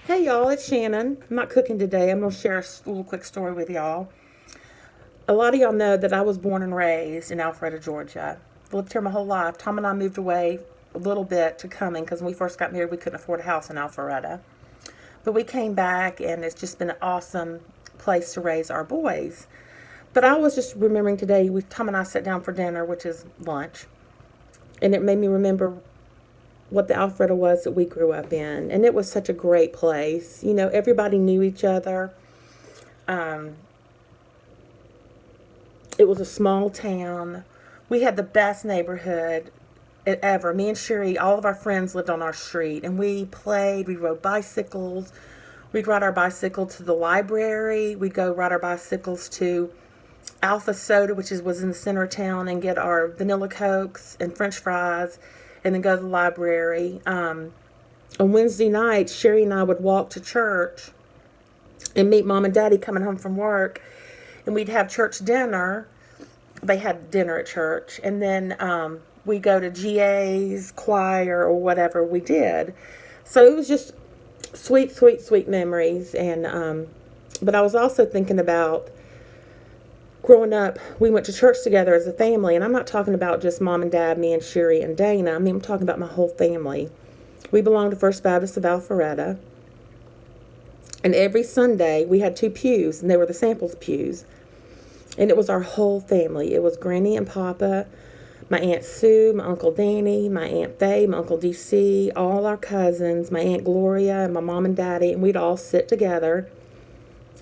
Hey y'all, it's Shannon. I'm not cooking today. I'm going to share a little quick story with y'all. A lot of y'all know that I was born and raised in Alpharetta, Georgia. Lived here my whole life. Tom and I moved away a little bit to Cumming because when we first got married, we couldn't afford a house in Alpharetta. But we came back, and it's just been an awesome place to raise our boys. But I was just remembering today, Tom and I sat down for dinner, which is lunch, and it made me remember what the Alpharetta was that we grew up in. And it was such a great place. You know, everybody knew each other. Um, it was a small town. We had the best neighborhood ever. Me and Sherry, all of our friends lived on our street, and we played. We rode bicycles. We'd ride our bicycle to the library. We'd go ride our bicycles to Alpha Soda, was in the center of town, and get our vanilla cokes and French fries, and then go to the library. On Wednesday nights, Sherry and I would walk to church and meet Mom and Daddy coming home from work, and we'd have church dinner. They had dinner at church, and then we go to GA's choir or whatever we did. So it was just sweet, sweet, sweet memories. And but I was also thinking about growing up. We went to church together as a family, and I'm not talking about just Mom and Dad, me and Sherry and Dana. I mean, I'm talking about my whole family. We belonged to First Baptist of Alpharetta, and every Sunday we had two pews, and they were the samples pews. And it was our whole family. It was Granny and Papa, my Aunt Sue, my Uncle Danny, my Aunt Faye, my Uncle DC, all our cousins, my Aunt Gloria, and my Mom and Daddy, and we'd all sit together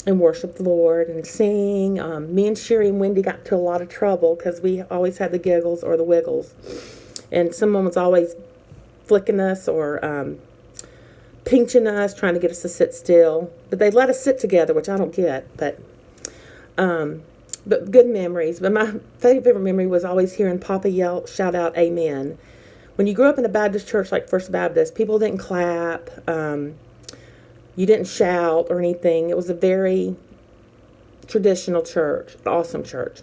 and worship the Lord and sing. Me and Sherry and Wendy got into a lot of trouble because we always had the giggles or the wiggles. And someone was always flicking us or pinching us, trying to get us to sit still. But they let us sit together, which I don't get. But good memories. But my favorite memory was always hearing Papa shout out, "Amen." When you grew up in a Baptist church like First Baptist, people didn't clap. You didn't shout or anything. It was a very traditional church, awesome church.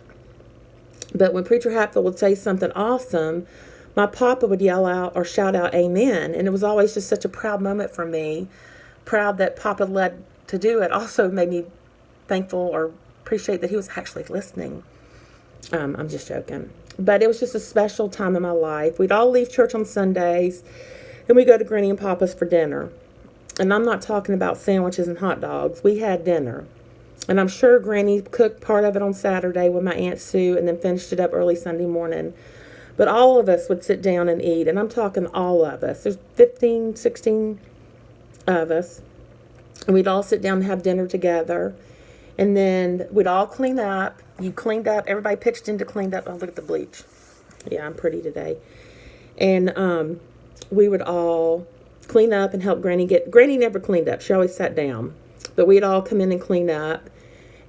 But when Preacher Hatfield would say something awesome, my papa would yell out or shout out, "Amen." And it was always just such a proud moment for me. Proud that Papa led to do it. Also made me thankful or appreciate that he was actually listening. I'm just joking. But it was just a special time in my life. We'd all leave church on Sundays, and we go to Granny and Papa's for dinner. And I'm not talking about sandwiches and hot dogs. We had dinner. And I'm sure Granny cooked part of it on Saturday with my Aunt Sue and then finished it up early Sunday morning. But all of us would sit down and eat. And I'm talking all of us. There's 15, 16 of us. And we'd all sit down and have dinner together. And then we'd all clean up. You cleaned up. Everybody pitched in to clean up. Oh, look at the bleach. Yeah, I'm pretty today. And we would all clean up and help Granny never cleaned up. She always sat down. But we'd all come in and clean up.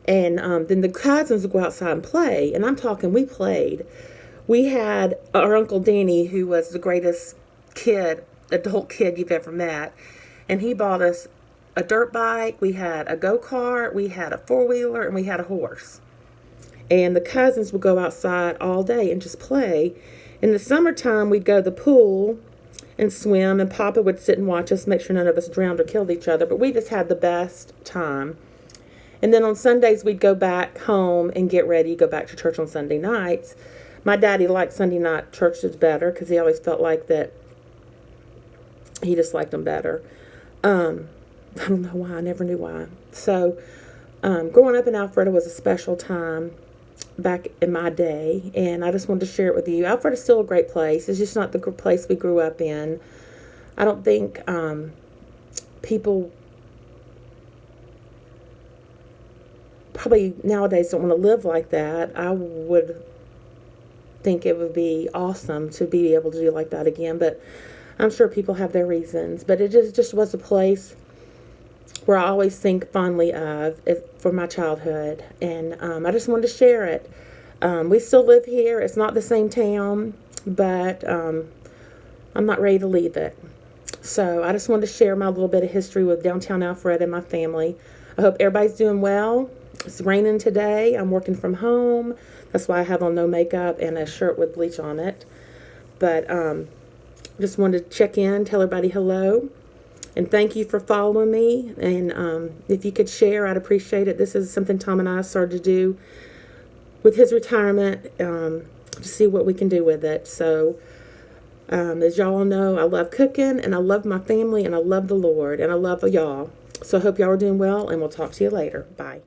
And then the cousins would go outside and play. And I'm talking, we played. We had our Uncle Danny, who was the greatest adult kid you've ever met. And he bought us a dirt bike. We had a go-kart. We had a four-wheeler. And we had a horse. And the cousins would go outside all day and just play. In the summertime, we'd go to the pool and swim, and Papa would sit and watch us, make sure none of us drowned or killed each other. But we just had the best time. And then on Sundays, we'd go back home and get ready, go back to church on Sunday nights. My daddy liked Sunday night churches better because he always felt like that he just liked them better. I don't know why. I never knew why. So growing up in Alpharetta was a special time back in my day, and I just wanted to share it with you. Alpharetta's still a great place. It's just not the place we grew up in. I don't think people probably nowadays don't want to live like that. I would think it would be awesome to be able to do like that again, but I'm sure people have their reasons. But it just was a place where I always think fondly of for my childhood. And I just wanted to share it. We still live here. It's not the same town, but I'm not ready to leave it. So I just wanted to share my little bit of history with downtown Alpharetta and my family. I hope everybody's doing well. It's raining today. I'm working from home. That's why I have on no makeup and a shirt with bleach on it. But just wanted to check in, tell everybody hello. And thank you for following me. And if you could share, I'd appreciate it. This is something Tom and I started to do with his retirement, to see what we can do with it. So, as y'all know, I love cooking, and I love my family, and I love the Lord, and I love y'all. So I hope y'all are doing well, and we'll talk to you later. Bye.